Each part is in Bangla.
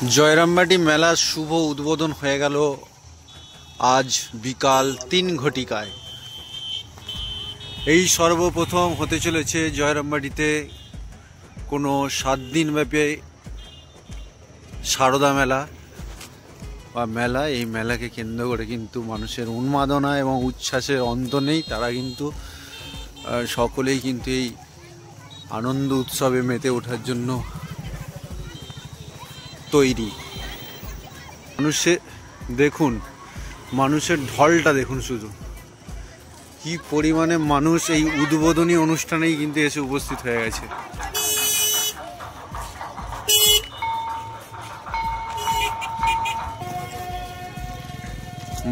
জয়রামবাটি মেলার শুভ উদ্বোধন হয়ে গেল আজ বিকাল ৩ ঘটিকায়। এই সর্বপ্রথম হতে চলেছে জয়রামবাটিতে কোনো 7 দিন ব্যাপী সারদা মেলা বা মেলা। এই মেলাকে কেন্দ্র করে কিন্তু মানুষের উন্মাদনা এবং উচ্ছ্বাসের অন্ত নেই। তারা কিন্তু সকলেই কিন্তু এই আনন্দ উৎসবে মেতে ওঠার জন্য তৈরি। দেখুন মানুষের ঢলটা দেখুন, শুধু কি পরিমাণে মানুষ এই উদ্বোধনী অনুষ্ঠানেই কিন্তু এসে উপস্থিত হয়ে গেছে।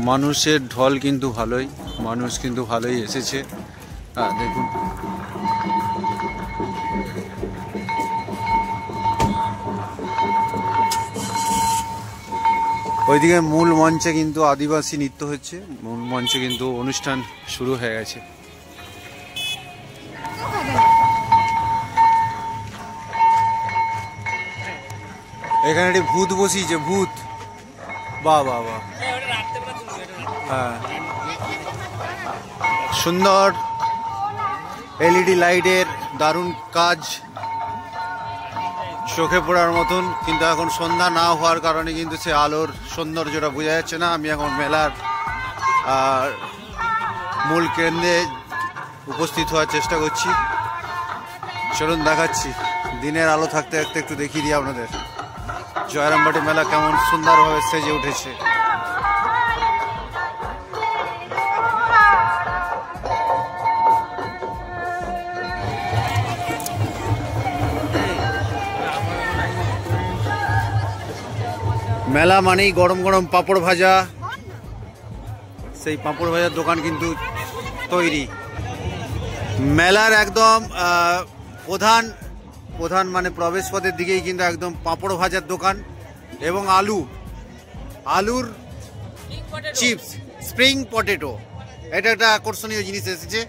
মানুষের ঢল কিন্তু ভালোই, মানুষ কিন্তু ভালোই এসেছে। দেখুন ওইদিকে মূল মঞ্চে কিন্তু আদিবাসী নৃত্য হচ্ছে, মূল মঞ্চে কিন্তু অনুষ্ঠান শুরু হয়ে গেছে। এখানে একটি ভূত বসিয়েছে, ভূত। বাহ বাহ বাহ, হ্যাঁ সুন্দর এলইডি লাইটের দারুণ কাজ, চোখে পড়ার মতন। কিন্তু এখন সন্ধ্যা না হওয়ার কারণে কিন্তু সে আলোর সৌন্দর্যটা বোঝা যাচ্ছে না। আমি এখন মেলার মূল কেন্দ্রে উপস্থিত হওয়ার চেষ্টা করছি। চলুন দেখাচ্ছি, দিনের আলো থাকতে থাকতে একটু দেখিয়ে দিই আপনাদের জয়রামবাটি মেলা কেমন সুন্দরভাবে সেজে উঠেছে। মেলা মানেই গরম গরম পাঁপড় ভাজা, সেই পাঁপড় ভাজার দোকান কিন্তু তৈরি। মেলার একদম প্রধান মানে প্রবেশ পথের দিকেই কিন্তু একদম পাঁপড় ভাজার দোকান এবং আলুর চিপস, স্প্রিং পটেটো, এটা একটা আকর্ষণীয় জিনিস এসেছে।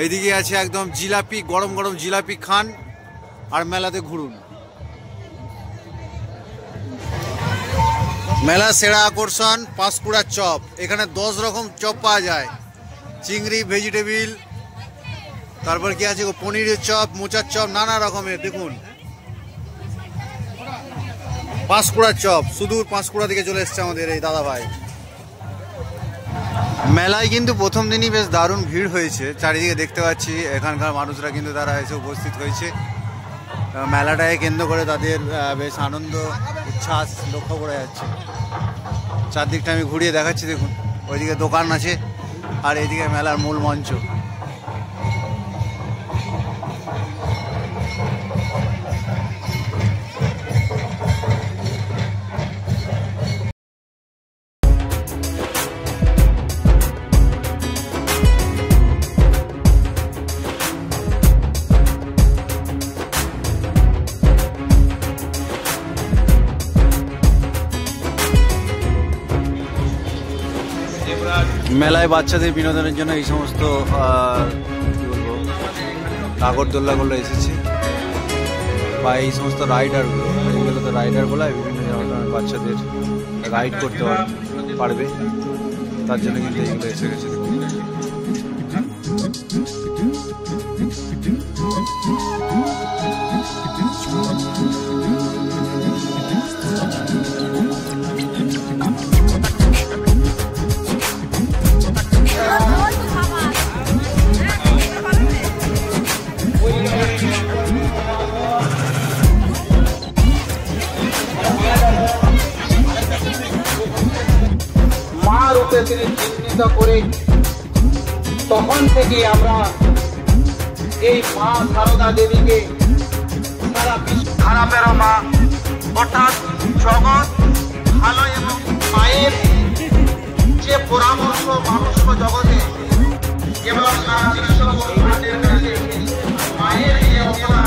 এইদিকে আছে একদম জিলাপি, গরম গরম জিলাপি খান আর মেলাতে ঘুরুন। মেলা সেরা আকর্ষণ পাঁশকুড়ার চপ। এখানে 10 রকম চপ পাওয়া যায়, চিংড়ি, ভেজিটেবিল, তারপর কি আছে পনিরের চপ, মোচার চপ, নানা রকমের। দেখুন পাঁশকুড়ার চপ, সুদূর পাঁশকুড়া থেকে চলে এসছে আমাদের এই দাদা ভাই। মেলায় কিন্তু প্রথম দিনই বেশ দারুণ ভিড় হয়েছে, চারিদিকে দেখতে পাচ্ছি এখানকার মানুষরা কিন্তু তারা এসে উপস্থিত হয়েছে। মেলাটাকে কেন্দ্র করে তাদের বেশ আনন্দ উচ্ছ্বাস লক্ষ্য করা যাচ্ছে। চারদিকটা আমি ঘুরিয়ে দেখাচ্ছি, দেখুন ওইদিকে দোকান আছে আর এইদিকে মেলার মূল মঞ্চ। মেলায় বাচ্চাদের বিনোদনের জন্য এই সমস্ত কি বলবো নাগরদোল্লাগুলো এসেছে, বা এই সমস্ত রাইডারগুলো, এগুলো তো রাইডার বলা, বিভিন্ন ধরনের বাচ্চাদের রাইড করতে পারবে, তার জন্য কিন্তু এইগুলো এসে গেছে। তিনি চিহ্নিত করে তখন থেকে আমরা এই মা সারদা দেবীকে সারা বিশ্ব খারাপেরও মা, অর্থাৎ জগৎ ভালো এবং মায়ের যে পরামর্শ মানুষ জগতে এবং সারা বিশ্ব মায়ের যে অবদান